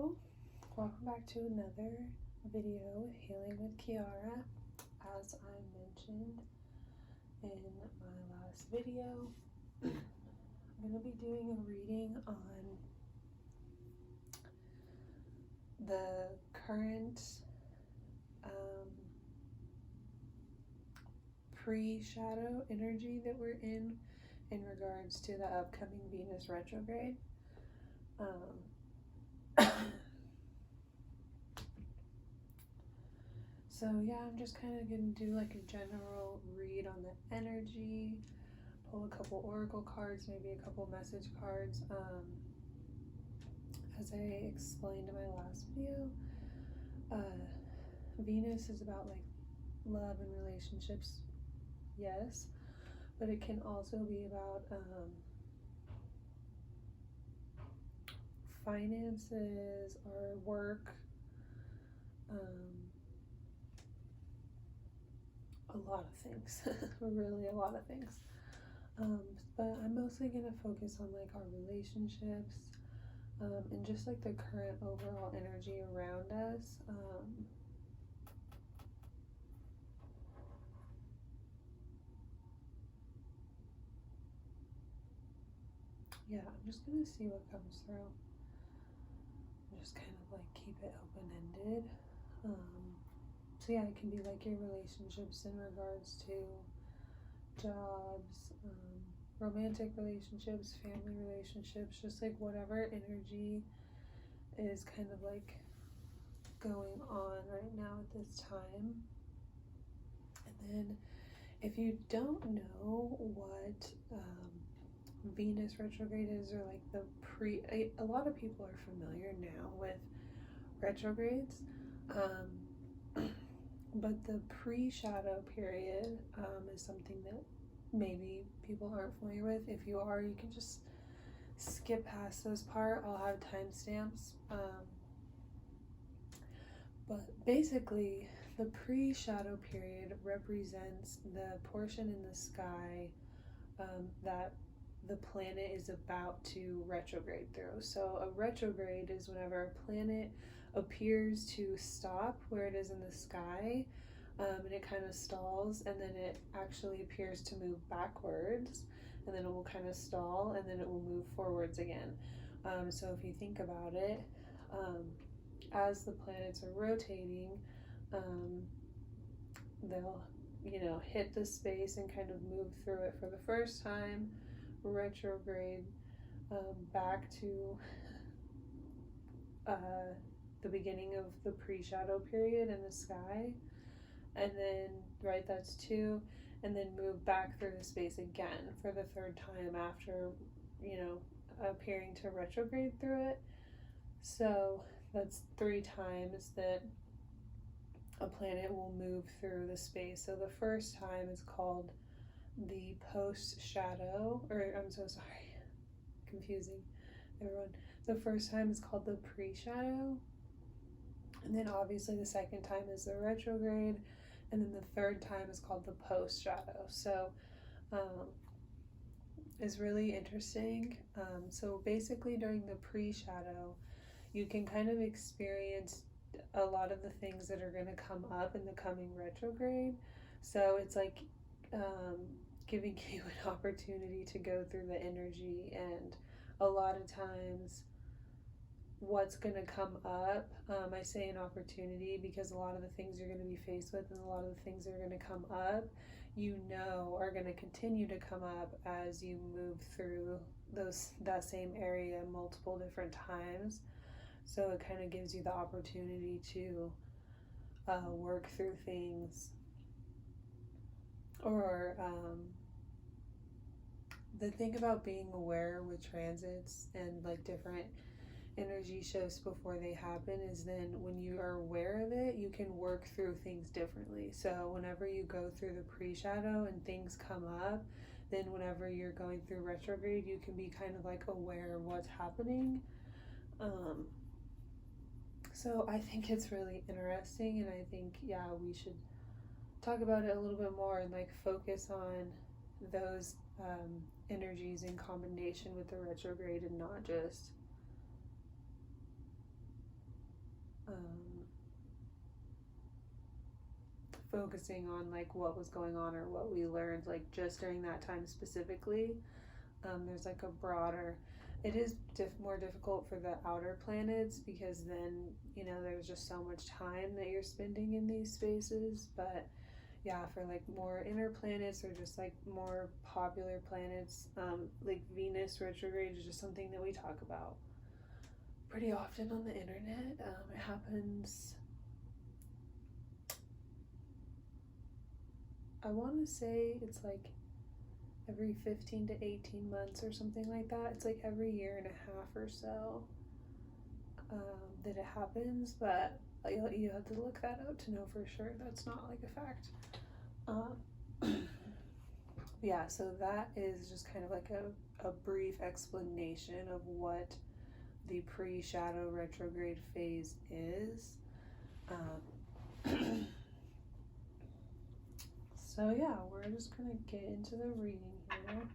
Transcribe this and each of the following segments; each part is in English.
Hello, welcome back to another video with Healing with Kiara. As I mentioned in my last video, I'm going to be doing a reading on the current pre-shadow energy that we're in regards to the upcoming Venus retrograde. So yeah, I'm just kind of going to do like a general read on the energy, pull a couple oracle cards, maybe a couple message cards. As I explained in my last video, Venus is about like love and relationships, yes, but it can also be about finances or work, a lot of things, really a lot of things. But I'm mostly going to focus on like our relationships and just like the current overall energy around us. Yeah, I'm just going to see what comes through. Just kind of like keep it open-ended. So yeah, it can be like your relationships in regards to jobs, romantic relationships, family relationships, just like whatever energy is kind of like going on right now at this time. And then if you don't know what Venus retrograde is, or like the a lot of people are familiar now with retrogrades, but the pre-shadow period is something that maybe people aren't familiar with. If you are, you can just skip past this part. I'll have timestamps. But basically, the pre-shadow period represents the portion in the sky that the planet is about to retrograde through. So a retrograde is whenever a planet appears to stop where it is in the sky, and it kind of stalls, and then it actually appears to move backwards, and then it will kind of stall, and then it will move forwards again. So if you think about it, as the planets are rotating, they'll hit the space and kind of move through it for the first time, retrograde back to the beginning of the pre-shadow period in the sky, and then that's 2, and then move back through the space again for the 3rd time after appearing to retrograde through it. So that's 3 times that a planet will move through the space. So the first time is called the post-shadow, or I'm so sorry, confusing everyone. The first time is called the pre-shadow, and then obviously the 2nd time is the retrograde, and then the 3rd time is called the post-shadow. So it's really interesting. So basically during the pre-shadow, you can kind of experience a lot of the things that are going to come up in the coming retrograde. So it's like giving you an opportunity to go through the energy, and a lot of times what's going to come up, I say an opportunity because a lot of the things you're going to be faced with and a lot of the things that are going to come up, are going to continue to come up as you move through that same area multiple different times. So it kind of gives you the opportunity to work through things, or the thing about being aware with transits and like different energy shifts before they happen is then when you are aware of it, you can work through things differently. So whenever you go through the pre-shadow and things come up, then whenever you're going through retrograde, you can be kind of like aware of what's happening. So I think it's really interesting, and I think, yeah, we should talk about it a little bit more and like focus on those energies in combination with the retrograde, and not just focusing on like what was going on or what we learned like just during that time specifically. There's like a broader, it is more difficult for the outer planets because then, you know, there's just so much time that you're spending in these spaces. But yeah, for like more inner planets or just like more popular planets, like Venus retrograde is just something that we talk about pretty often on the internet. It happens, I want to say it's like every 15 to 18 months or something like that. It's like every year and a half or so that it happens, but you have to look that up to know for sure. That's not like a fact. Yeah, so that is just kind of like a brief explanation of what the pre-shadow retrograde phase is. So yeah, we're just gonna get into the reading here.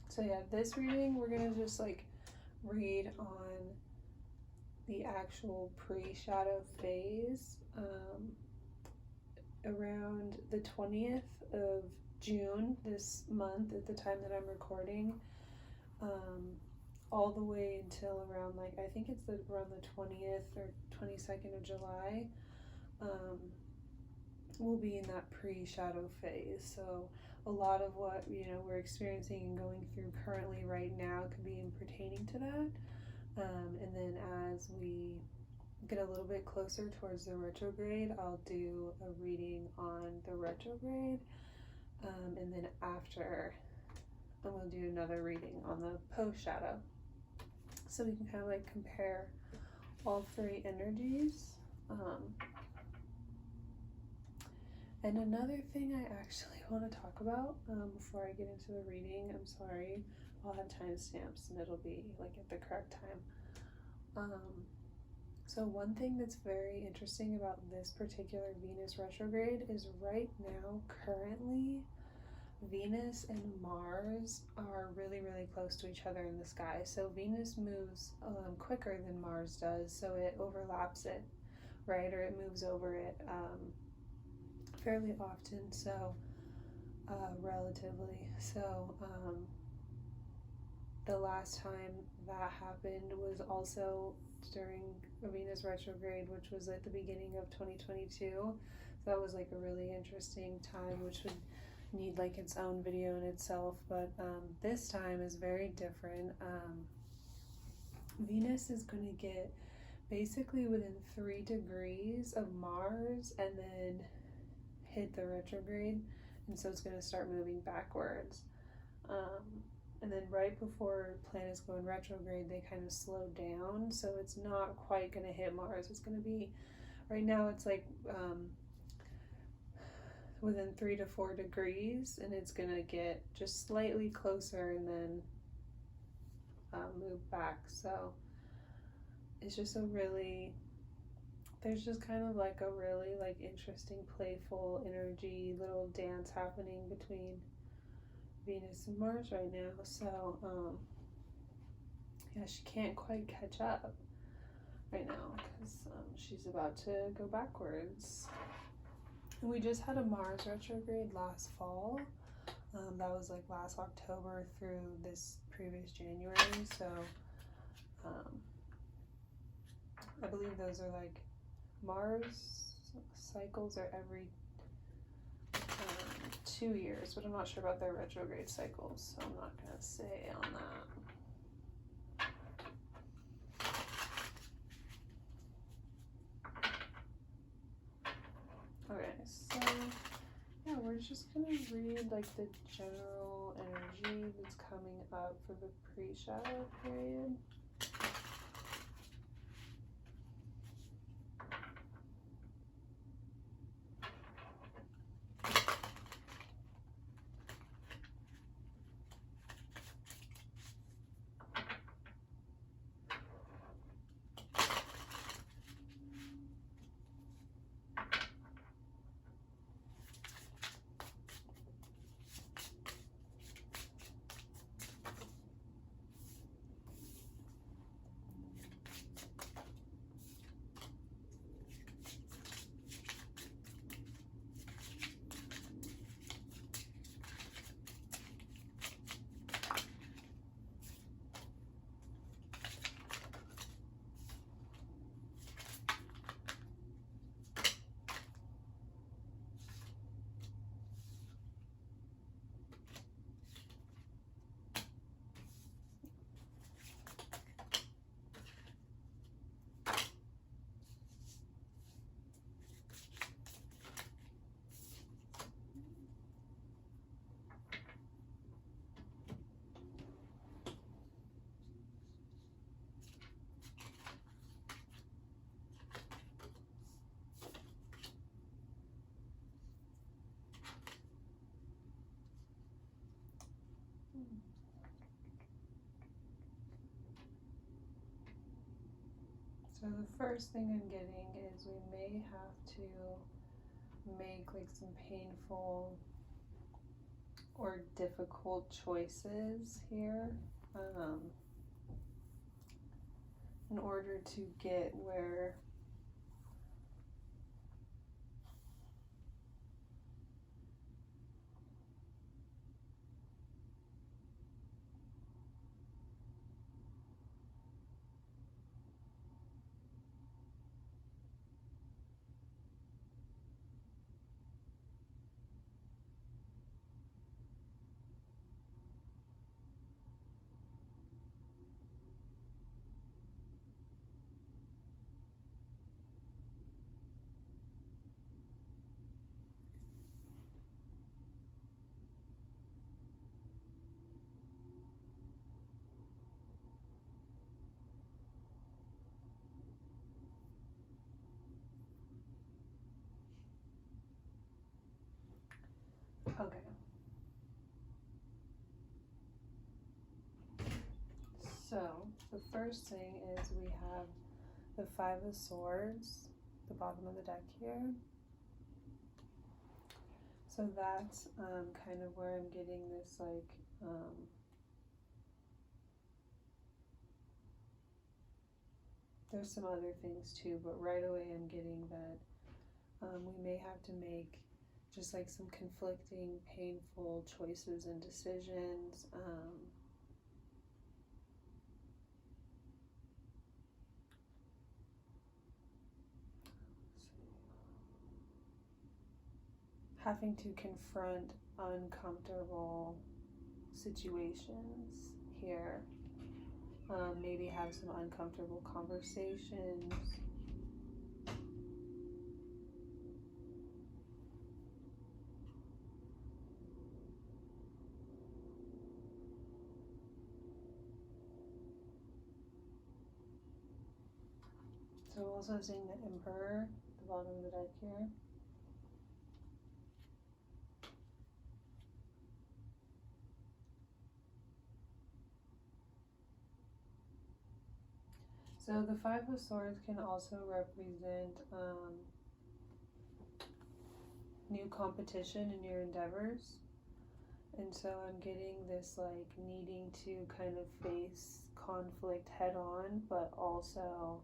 So yeah, this reading, we're gonna just like read on the actual pre-shadow phase around the 20th of June this month at the time that I'm recording, all the way until around like, I think it's around the 20th or 22nd of July, we'll be in that pre-shadow phase. So a lot of what, you know, we're experiencing and going through currently right now could be pertaining to that. And then as we get a little bit closer towards the retrograde, I'll do a reading on the retrograde. And then after, I'm going to do another reading on the post-shadow. So we can kind of like compare all three energies. And another thing I actually want to talk about before I get into the reading, I'm sorry, I'll have timestamps and it'll be like at the correct time. So one thing that's very interesting about this particular Venus retrograde is right now, currently, Venus and Mars are really, really close to each other in the sky. So Venus moves quicker than Mars does, so it overlaps it, right? Or it moves over it fairly often, so relatively. So the last time that happened was also during a Venus retrograde, which was at the beginning of 2022. So that was like a really interesting time, which would need like its own video in itself. But this time is very different. Venus is going to get basically within 3 degrees of Mars and then hit the retrograde, and so it's going to start moving backwards. And then right before planets go in retrograde, they kind of slow down, so it's not quite going to hit Mars. It's going to be, right now it's like within 3 to 4 degrees, and it's going to get just slightly closer and then move back. So it's just there's just kind of like a really like interesting, playful energy, little dance happening between Venus and Mars right now. So yeah, she can't quite catch up right now because she's about to go backwards. And we just had a Mars retrograde last fall. That was like last October through this previous January. So I believe those are like Mars cycles are every 2 years, but I'm not sure about their retrograde cycles, so I'm not going to say on that. Okay, so yeah, we're just going to read like the general energy that's coming up for the pre-shadow period. So the first thing I'm getting is we may have to make like some painful or difficult choices here in order to get where okay. So the first thing is we have the Five of Swords, the bottom of the deck here. So that's kind of where I'm getting this like there's some other things too, but right away I'm getting that we may have to make just like some conflicting, painful choices and decisions. Having to confront uncomfortable situations here. Maybe have some uncomfortable conversations. So also seeing the Emperor, the bottom of the deck here. So the Five of Swords can also represent new competition in your endeavors. And so I'm getting this like needing to kind of face conflict head on, but also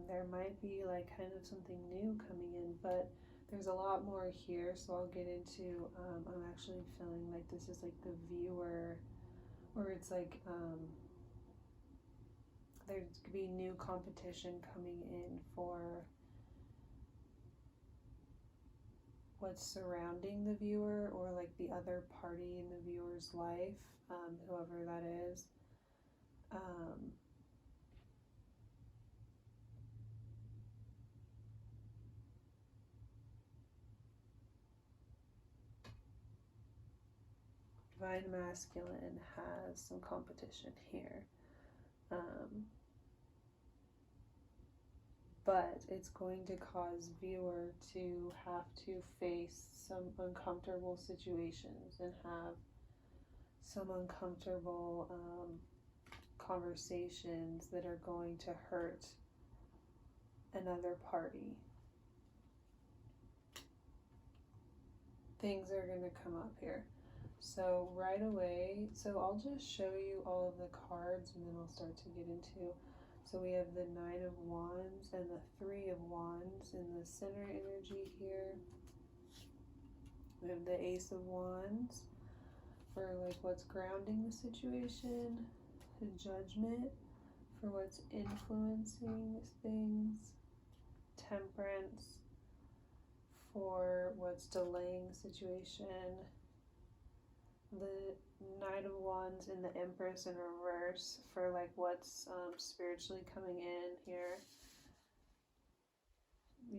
there might be like kind of something new coming in, but there's a lot more here, so I'll get into, I'm actually feeling like this is like the viewer, or it's like there could be new competition coming in for what's surrounding the viewer, or like the other party in the viewer's life, whoever that is. Divine Masculine has some competition here. But it's going to cause viewer to have to face some uncomfortable situations and have some uncomfortable conversations that are going to hurt another party. Things are going to come up here. So right away, so I'll just show you all of the cards and then I'll start to get into. So we have the Nine of Wands and the Three of Wands in the center energy here. We have the Ace of Wands for like what's grounding the situation, the Judgment for what's influencing things, Temperance for what's delaying the situation, the Knight of Wands and the Empress in reverse for like what's spiritually coming in here.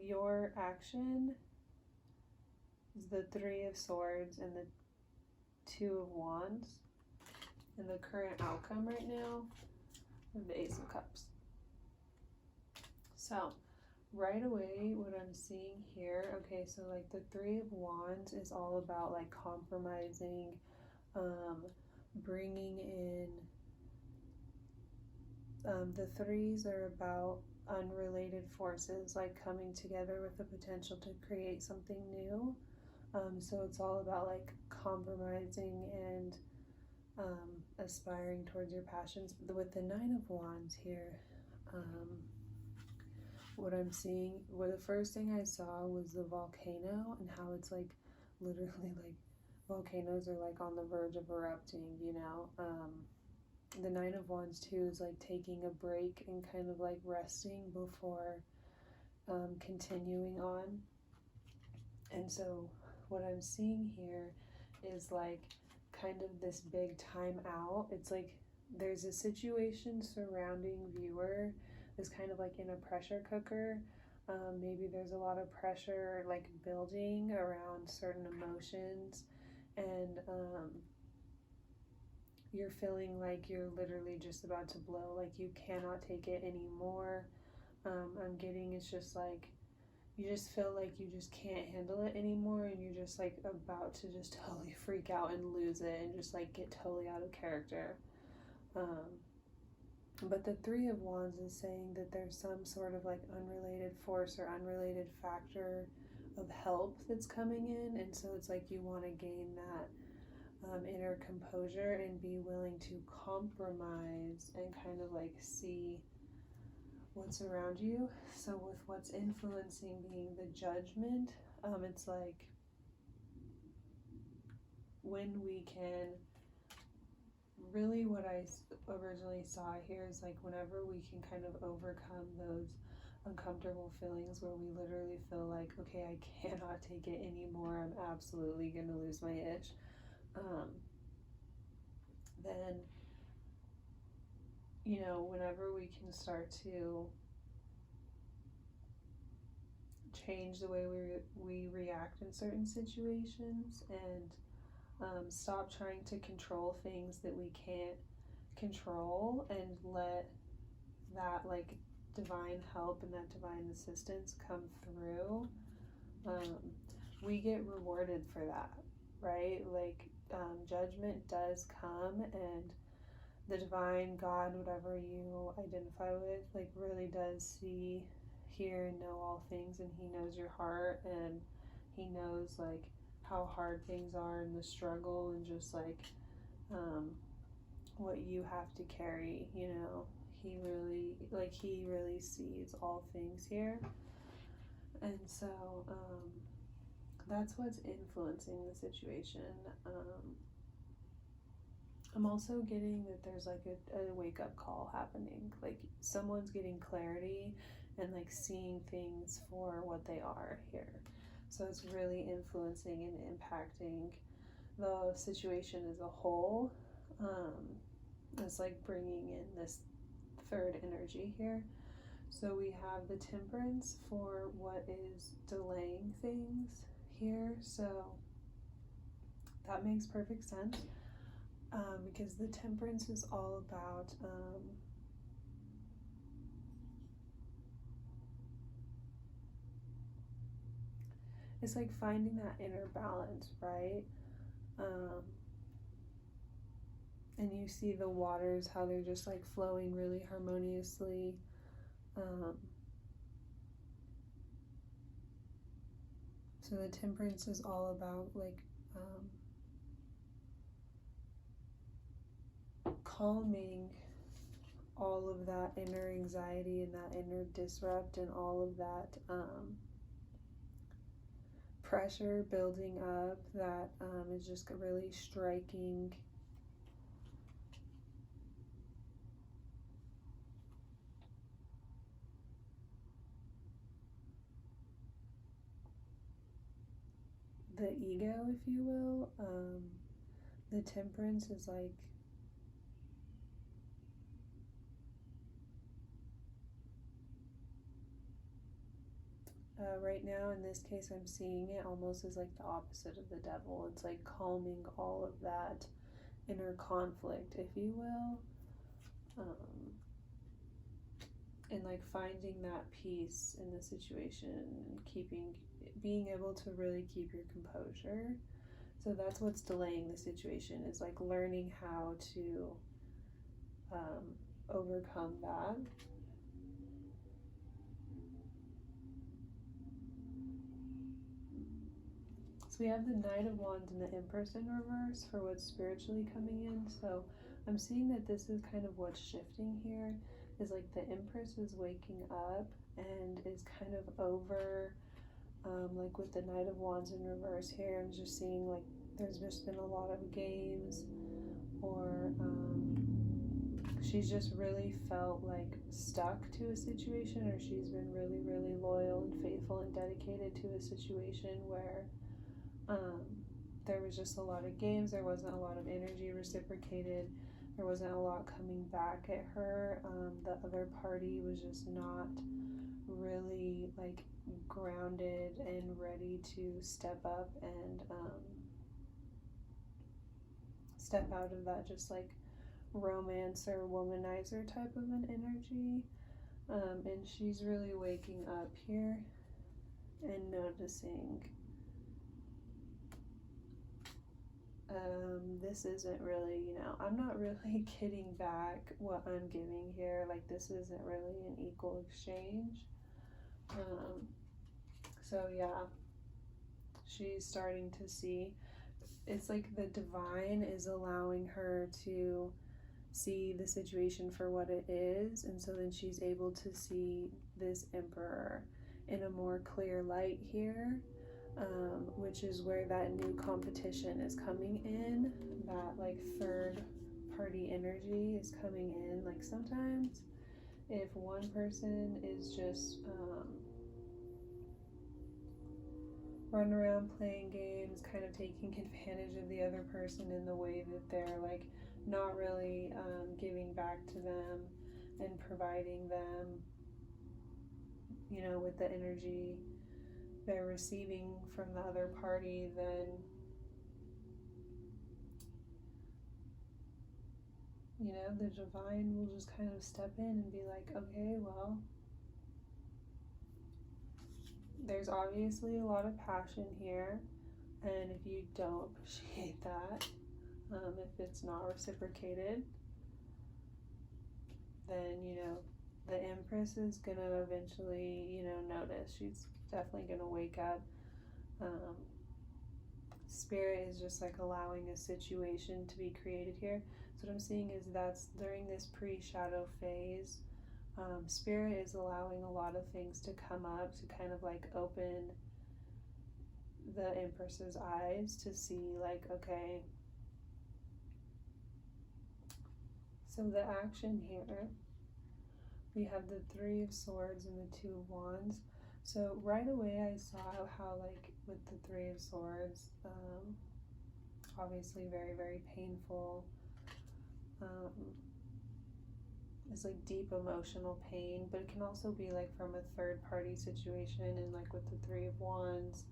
Your action is the Three of Swords and the Two of Wands, and the current outcome right now is the Ace of Cups. So right away what I'm seeing here, okay, so like the Three of Wands is all about like compromising, bringing in The threes are about unrelated forces, like coming together with the potential to create something new. So it's all about like compromising and aspiring towards your passions. With the Nine of Wands here, what I'm seeing, the first thing I saw was the volcano and how it's like literally like volcanoes are like on the verge of erupting, you know. The Nine of Wands too is like taking a break and kind of like resting before continuing on. And so what I'm seeing here is like kind of this big time out. It's like there's a situation surrounding viewer is kind of like in a pressure cooker. Maybe there's a lot of pressure like building around certain emotions, and you're feeling like you're literally just about to blow, like you cannot take it anymore. I'm getting it's just like you just feel like you just can't handle it anymore, and you're just like about to just totally freak out and lose it and just like get totally out of character. But the Three of Wands is saying that there's some sort of like unrelated force or unrelated factor of help that's coming in, and so it's like you want to gain that inner composure and be willing to compromise and kind of like see what's around you. So with what's influencing being the Judgment, it's like when we can really, what I originally saw here is like whenever we can kind of overcome those uncomfortable feelings where we literally feel like, okay, I cannot take it anymore, I'm absolutely gonna lose my itch, then, you know, whenever we can start to change the way we react in certain situations, and stop trying to control things that we can't control, and let that like divine help and that divine assistance come through, we get rewarded for that, right? Like judgment does come, and the divine, God, whatever you identify with, like really does see, hear, and know all things, and he knows your heart, and he knows like how hard things are and the struggle, and just like what you have to carry, you know. He really sees all things here. And so that's what's influencing the situation. I'm also getting that there's like a wake-up call happening, like someone's getting clarity and like seeing things for what they are here. So it's really influencing and impacting the situation as a whole. It's like bringing in this third energy here. So we have the Temperance for what is delaying things here. So that makes perfect sense, because the Temperance is all about it's like finding that inner balance, right? And you see the waters, how they're just like flowing really harmoniously. So the Temperance is all about like calming all of that inner anxiety and that inner disrupt and all of that pressure building up that is just really striking the ego, if you will. The Temperance is like right now in this case I'm seeing it almost as like the opposite of the devil. It's like calming all of that inner conflict, if you will, and like finding that peace in the situation and being able to really keep your composure. So that's what's delaying the situation, is like learning how to overcome that. So we have the Knight of Wands and the Empress in reverse for what's spiritually coming in. So I'm seeing that this is kind of what's shifting here, is like the Empress is waking up and is kind of over, like with the Knight of Wands in reverse here, I'm just seeing like there's just been a lot of games, or she's just really felt like stuck to a situation, or she's been really, really loyal and faithful and dedicated to a situation where there was just a lot of games, there wasn't a lot of energy reciprocated, there wasn't a lot coming back at her. The other party was just not really like grounded and ready to step up and step out of that just like romance or womanizer type of an energy. And she's really waking up here and noticing this isn't really, I'm not really getting back what I'm giving here. Like, this isn't really an equal exchange. So yeah, she's starting to see, it's like the divine is allowing her to see the situation for what it is, and so then she's able to see this Emperor in a more clear light here, which is where that new competition is coming in, that like third party energy is coming in. Like sometimes if one person is just running around playing games, kind of taking advantage of the other person in the way that they're like not really giving back to them and providing them, with the energy they're receiving from the other party, then the divine will just kind of step in and be like, okay, well, there's obviously a lot of passion here, and if you don't appreciate that, if it's not reciprocated, then the Empress is gonna eventually notice. She's definitely gonna wake up. Spirit is just like allowing a situation to be created here. So what I'm seeing is that's during this pre-shadow phase, Spirit is allowing a lot of things to come up to kind of like open the Empress's eyes to see like, okay, so the action here, we have the Three of Swords and the Two of Wands. So right away I saw how like with the Three of Swords, obviously very, very painful, it's like deep emotional pain, but it can also be like from a third party situation, and like with the Three of Wands,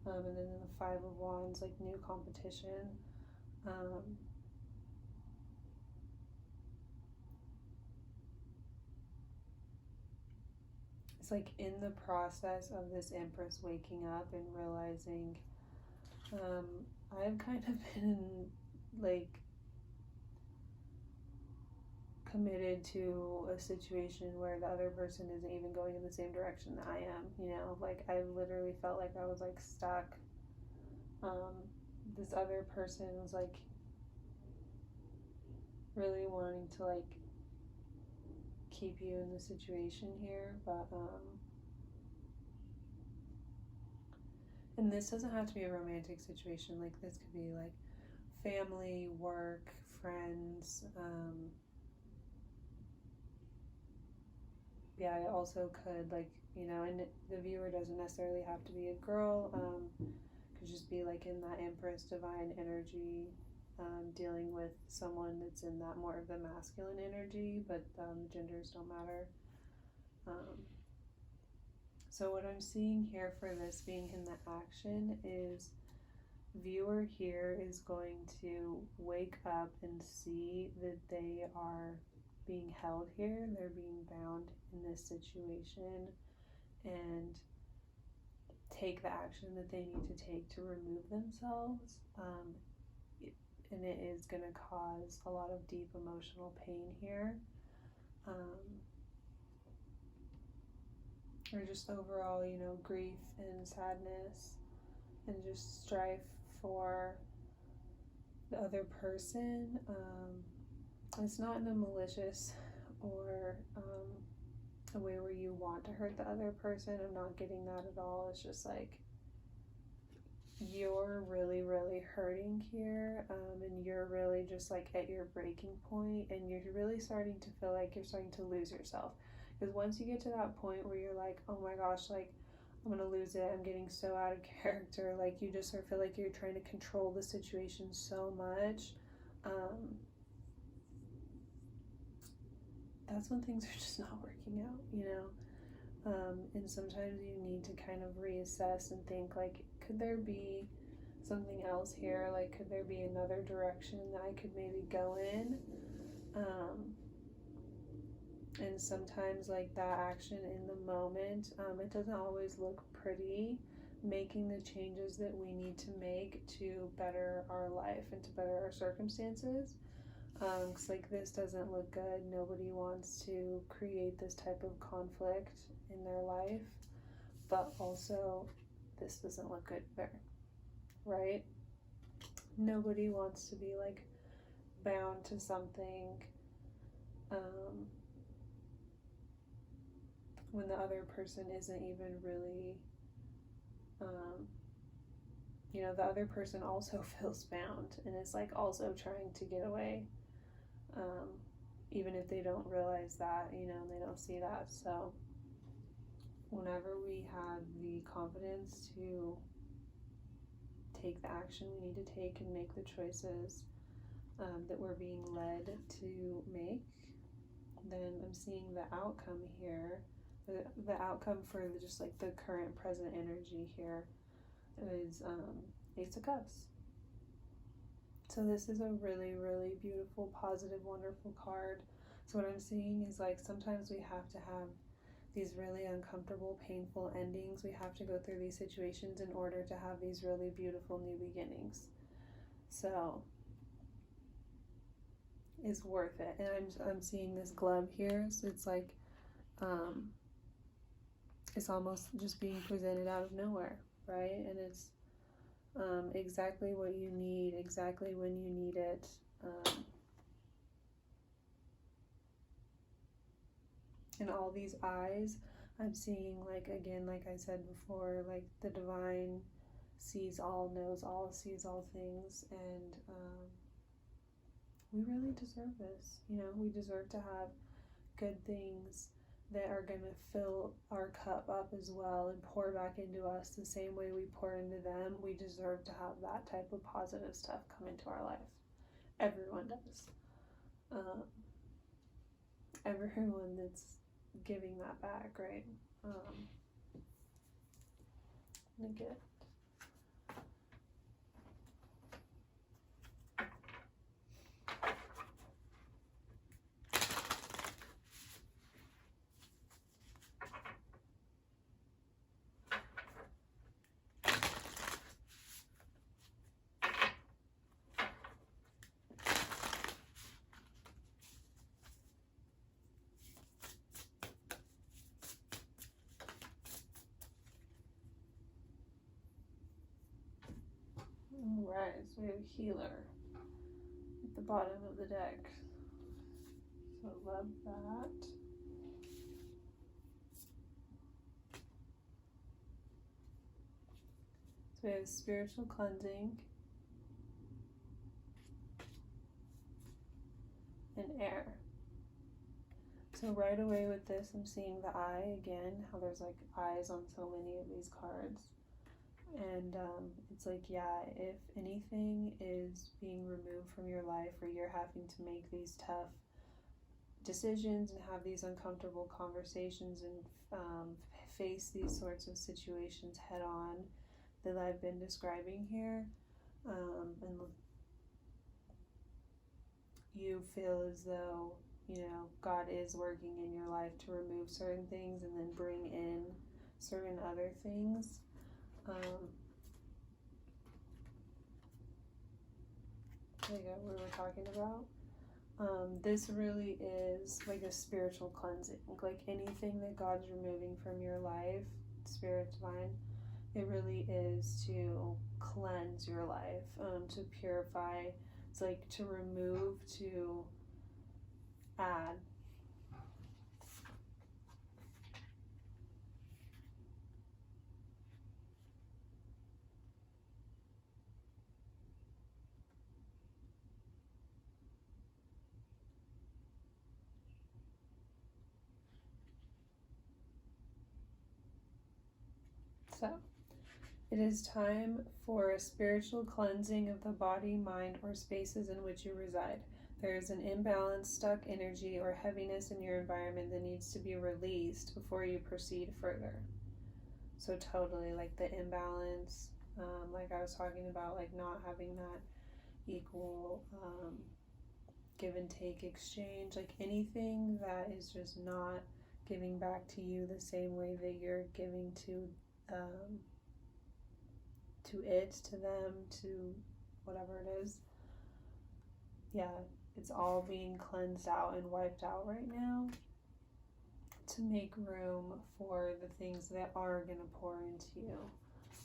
and then in the Five of Wands, like new competition. It's like in the process of this Empress waking up and realizing, I've kind of been like committed to a situation where the other person isn't even going in the same direction that I am, like I literally felt like I was like stuck. This other person was like really wanting to like keep you in the situation here, but and this doesn't have to be a romantic situation. Like this could be like family, work, friends. Yeah, I also could like, and the viewer doesn't necessarily have to be a girl, could just be like in that Empress divine energy, dealing with someone that's in that more of the masculine energy, but genders don't matter. So what I'm seeing here for this being in the action is viewer here is going to wake up and see that they are being held here, they're being bound in this situation, and take the action that they need to take to remove themselves. And it is going to cause a lot of deep emotional pain here. or just overall, grief and sadness and just strife for the other person. It's not in a malicious or a way where you want to hurt the other person. I'm not getting that at all. It's just like you're really, really hurting here, and you're really just like at your breaking point, and you're really starting to feel like you're starting to lose yourself. Because once you get to that point where you're like, oh my gosh, like I'm gonna lose it, I'm getting so out of character, like you just sort of feel like you're trying to control the situation so much, that's when things are just not working out, and sometimes you need to kind of reassess and think like, could there be something else here? Like, could there be another direction that I could maybe go in? And sometimes like that action in the moment, it doesn't always look pretty, making the changes that we need to make to better our life and to better our circumstances. Because like this doesn't look good. Nobody wants to create this type of conflict in their life, but also this doesn't look good there, right? Nobody wants to be like bound to something when the other person isn't even really, the other person also feels bound and is like also trying to get away, even if they don't realize that, and they don't see that. So whenever we have the confidence to take the action we need to take and make the choices that we're being led to make, then I'm seeing the outcome here. The outcome for just like the current present energy here is Ace of Cups. So this is a really, really beautiful, positive, wonderful card. So what I'm seeing is like sometimes we have to have these really uncomfortable, painful endings. We have to go through these situations in order to have these really beautiful new beginnings. So it's worth it. And I'm seeing this glove here. So it's like it's almost just being presented out of nowhere, right? And it's exactly what you need, exactly when you need it. And all these eyes, I'm seeing like, again, like I said before, like the divine sees all, knows all, sees all things, and we really deserve this. We deserve to have good things that are going to fill our cup up as well and pour back into us the same way we pour into them. We deserve to have that type of positive stuff come into our life. Everyone does. Everyone that's giving that back, right? I'm gonna get Alright, so we have Healer at the bottom of the deck. So love that. So we have Spiritual Cleansing and Air. So right away with this, I'm seeing the eye again, how there's like eyes on so many of these cards. And it's like, yeah, if anything is being removed from your life, or you're having to make these tough decisions and have these uncomfortable conversations and face these sorts of situations head on that I've been describing here, and you feel as though, God is working in your life to remove certain things and then bring in certain other things. There you go, we were talking about. This really is like a spiritual cleansing. Like anything that God's removing from your life, Spirit Divine, it really is to cleanse your life, to purify. It's like to remove, to add. So, it is time for a spiritual cleansing of the body, mind, or spaces in which you reside. There is an imbalance, stuck energy, or heaviness in your environment that needs to be released before you proceed further. So totally, like the imbalance, like I was talking about, like not having that equal give and take exchange, like anything that is just not giving back to you the same way that you're giving to it, to them, to whatever it is. Yeah, it's all being cleansed out and wiped out right now to make room for the things that are going to pour into you,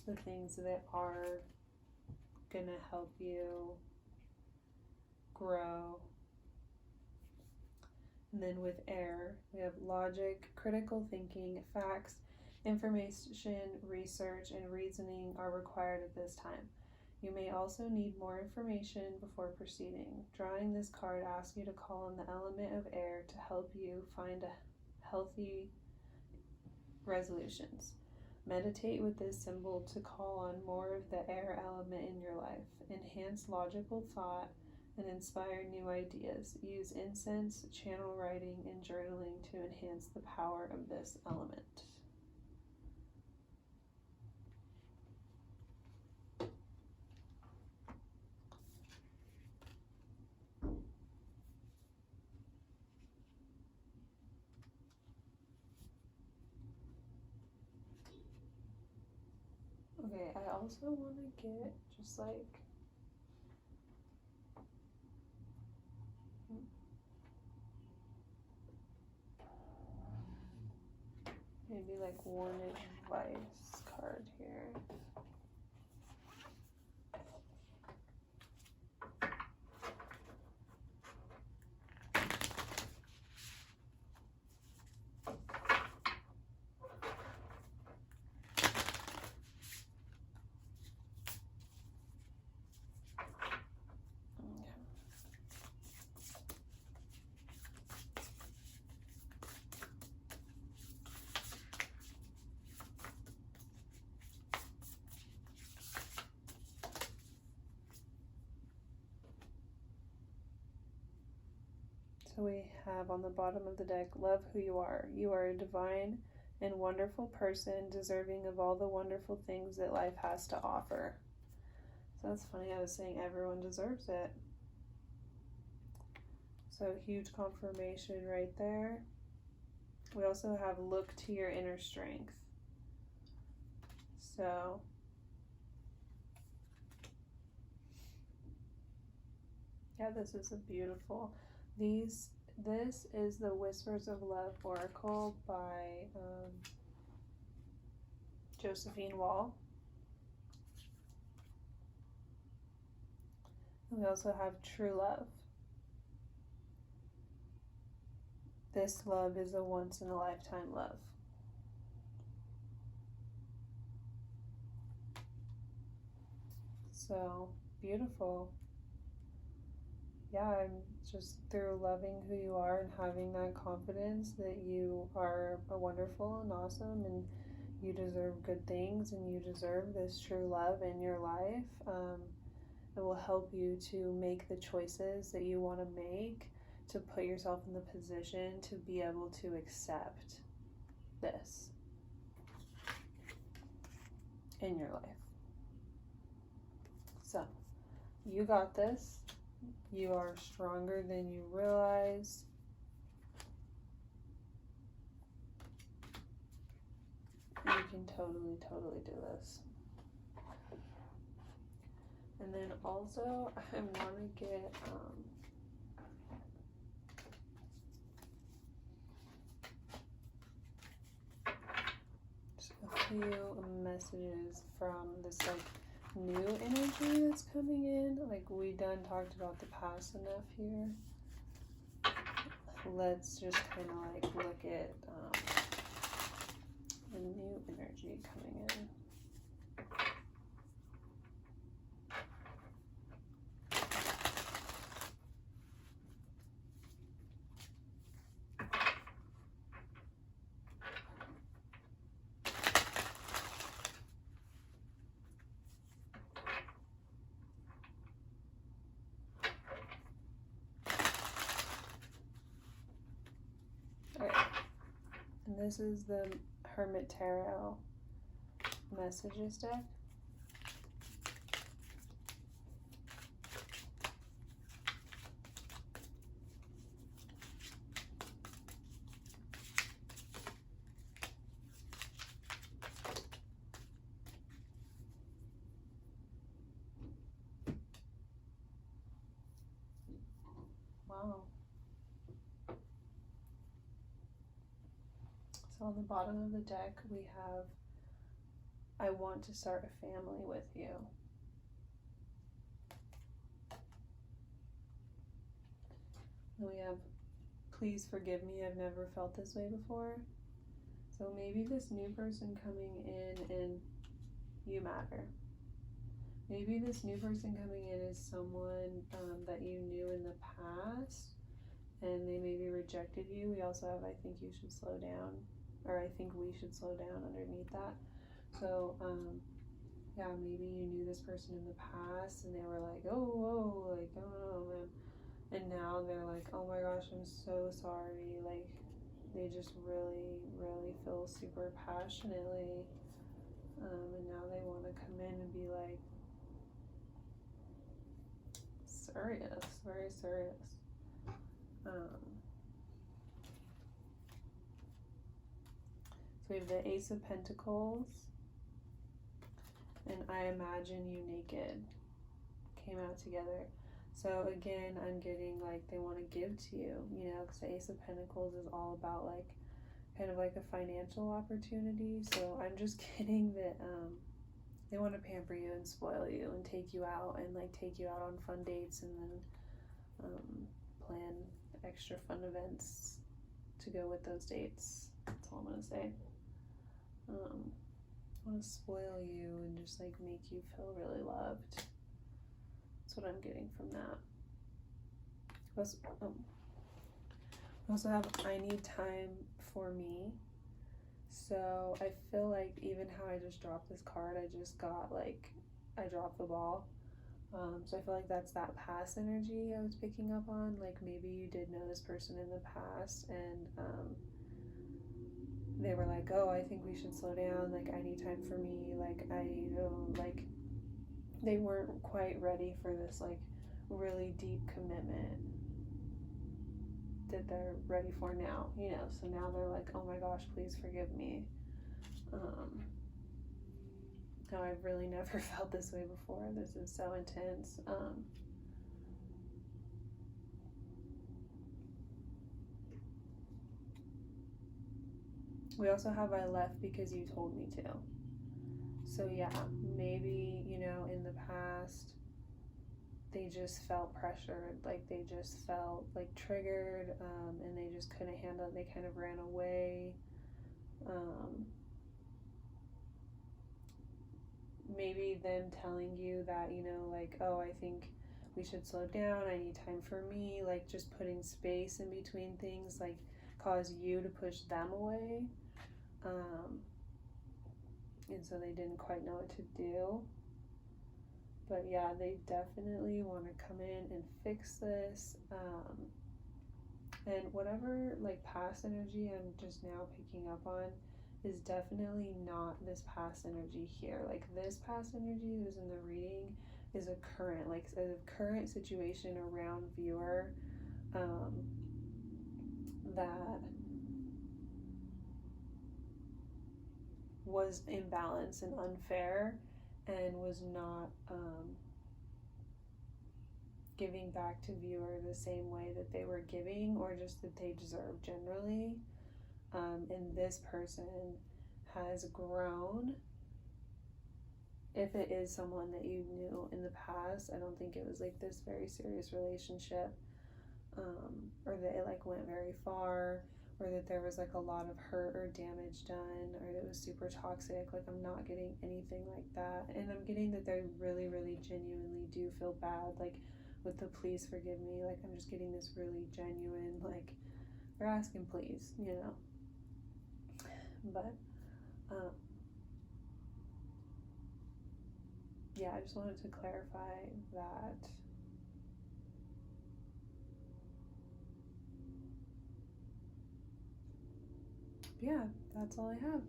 the things that are going to help you grow. And then with air, we have logic, critical thinking, facts, information, research, and reasoning are required at this time. You may also need more information before proceeding. Drawing this card asks you to call on the element of air to help you find healthy resolutions. Meditate with this symbol to call on more of the air element in your life. Enhance logical thought and inspire new ideas. Use incense, channel writing, and journaling to enhance the power of this element. Okay, I also want to get just like maybe like one advice card here. So we have on the bottom of the deck, love who you are. You are a divine and wonderful person, deserving of all the wonderful things that life has to offer. So that's funny, I was saying everyone deserves it. So huge confirmation right there. We also have look to your inner strength. So yeah, this is a beautiful. This is the Whispers of Love Oracle by Josephine Wall. And we also have True Love. This love is a once-in-a-lifetime love. So beautiful. Yeah, I'm just through loving who you are and having that confidence that you are wonderful and awesome and you deserve good things and you deserve this true love in your life. It will help you to make the choices that you want to make, to put yourself in the position to be able to accept this in your life. So, you got this. You are stronger than you realize. You can totally do this. And then also, I want to get few messages from this like new energy that's coming in. Like we done talked about the past enough here. Let's just kind of like look at the new energy coming in. And this is the Hermit Tarot messages deck. Wow. So on the bottom of the deck, we have, I want to start a family with you. And we have, please forgive me, I've never felt this way before. So maybe this new person coming in and you matter. Maybe this new person coming in is someone that you knew in the past and they maybe rejected you. We also have, I think you should slow down. Or I think we should slow down underneath that. So, yeah, maybe you knew this person in the past and they were like, oh, like, oh, man. And now they're like, oh my gosh, I'm so sorry. Like, they just really, really feel super passionately. And now they want to come in and be like, serious, very serious. So we have the Ace of Pentacles, and I imagine you naked came out together. So again, I'm getting like they want to give to you, you know, because the Ace of Pentacles is all about like kind of like a financial opportunity. So I'm just getting that they want to pamper you and spoil you and take you out and like take you out on fun dates and then plan extra fun events to go with those dates. That's all I'm gonna say. I want to spoil you and just like make you feel really loved. That's what I'm getting from that. We also have I need time for me. So I feel like even how I just dropped this card, I just got like, I dropped the ball. So I feel like that's that past energy I was picking up on. Like maybe you did know this person in the past and they were like, oh, I think we should slow down, like I need time for me, like like they weren't quite ready for this like really deep commitment that they're ready for now, you know. So now they're like, oh my gosh, please forgive me. Now I've really never felt this way before. This is so intense. We also have I left because you told me to. So yeah, maybe, you know, in the past, they just felt pressured, like they just felt like triggered, and they just couldn't handle it. They kind of ran away. Maybe them telling you that, you know, like, oh, I think we should slow down, I need time for me, like just putting space in between things, like cause you to push them away. And so they didn't quite know what to do. But yeah, they definitely want to come in and fix this. And whatever like past energy I'm just now picking up on is definitely not this past energy here. Like this past energy who's in the reading is a current, like a current situation around viewer that was imbalanced and unfair and was not giving back to viewer the same way that they were giving or just that they deserve generally. And this person has grown. If it is someone that you knew in the past, I don't think it was like this very serious relationship, or that it like went very far, or that there was like a lot of hurt or damage done, or that it was super toxic. Like, I'm not getting anything like that. And I'm getting that they really, really genuinely do feel bad, like with the please forgive me. Like, I'm just getting this really genuine, like, they're asking please, you know. But yeah, I just wanted to clarify that. Yeah, that's all I have.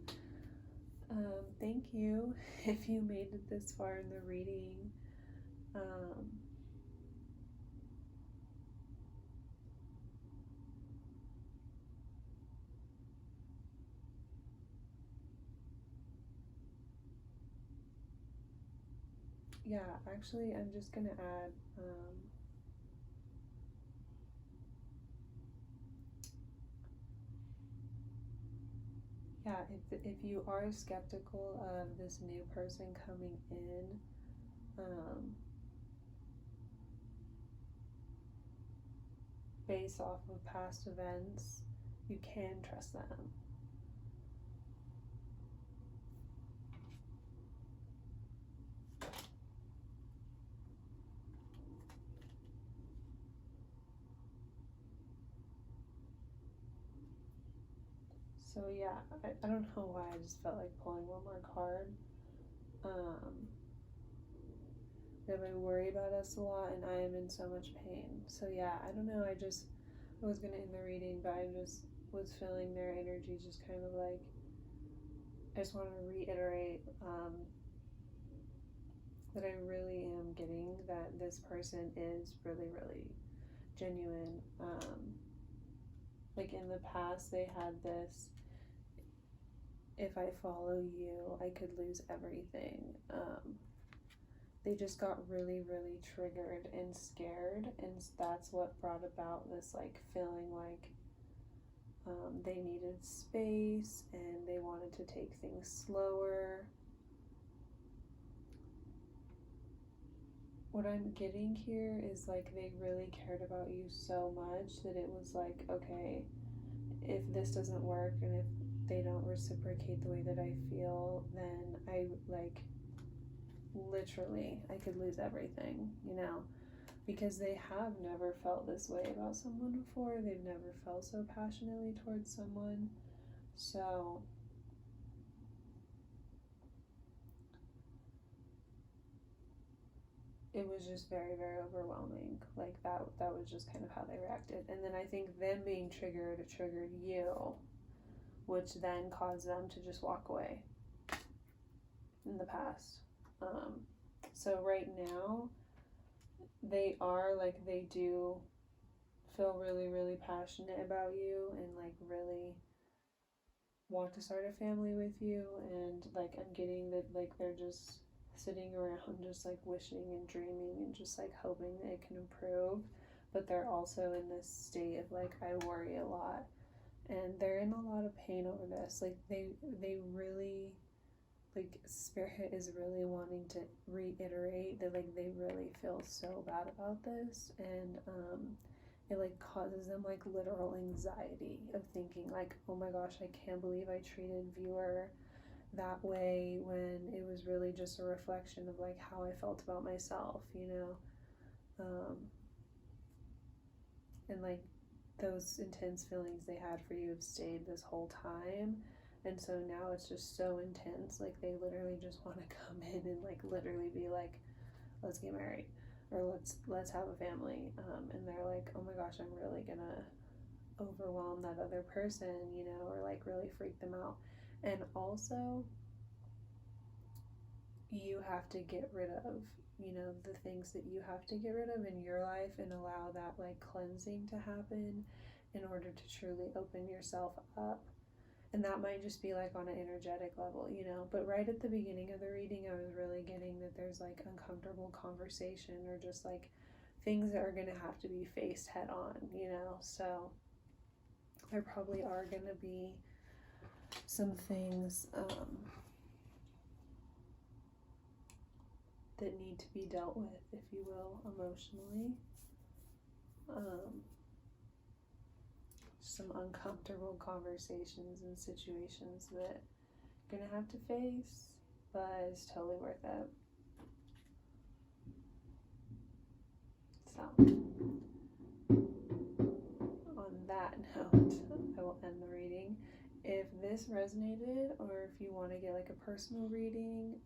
Thank you if you made it this far in the reading. Yeah, actually, I'm just gonna add yeah, if you are skeptical of this new person coming in, based off of past events, you can trust them. So yeah, I don't know why I just felt like pulling one more card. That I worry about us a lot, and I am in so much pain. So yeah, I don't know, I was gonna end the reading, but I just was feeling their energy just kind of like, I just want to reiterate that I really am getting that this person is really, really genuine. Like, in the past, they had this, if I follow you, I could lose everything. They just got really, really triggered and scared, and that's what brought about this like feeling like they needed space and they wanted to take things slower. What I'm getting here is like they really cared about you so much that it was like, okay, if this doesn't work and if they don't reciprocate the way that I feel, then I like literally I could lose everything, you know, because they have never felt this way about someone before. They've never felt so passionately towards someone. So it was just very, very overwhelming. Like that was just kind of how they reacted. And then I think them being triggered you, which then caused them to just walk away in the past. So right now, they are like, they do feel really, really passionate about you and like really want to start a family with you. And like, I'm getting that like they're just sitting around just like wishing and dreaming and just like hoping that it can improve. But they're also in this state of like, I worry a lot. And they're in a lot of pain over this. Like they really, like, Spirit is really wanting to reiterate that like they really feel so bad about this, and it like causes them like literal anxiety of thinking like, oh my gosh, I can't believe I treated viewer that way when it was really just a reflection of like how I felt about myself, you know. And like those intense feelings they had for you have stayed this whole time. And so now it's just so intense. Like they literally just want to come in and like literally be like, let's get married, or let's have a family. And they're like, oh my gosh, I'm really gonna overwhelm that other person, you know, or like really freak them out. And also, you have to get rid of, you know, the things that you have to get rid of in your life and allow that like cleansing to happen in order to truly open yourself up. And that might just be like on an energetic level, you know. But right at the beginning of the reading, I was really getting that there's like uncomfortable conversation or just like things that are going to have to be faced head on, you know. So there probably are going to be some things that need to be dealt with, if you will, emotionally. Some uncomfortable conversations and situations that you're gonna have to face, but it's totally worth it. So, on that note, I will end the reading. If this resonated, or if you want to get like a personal reading,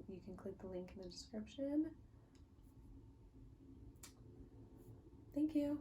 you can click the link in the description. Thank you.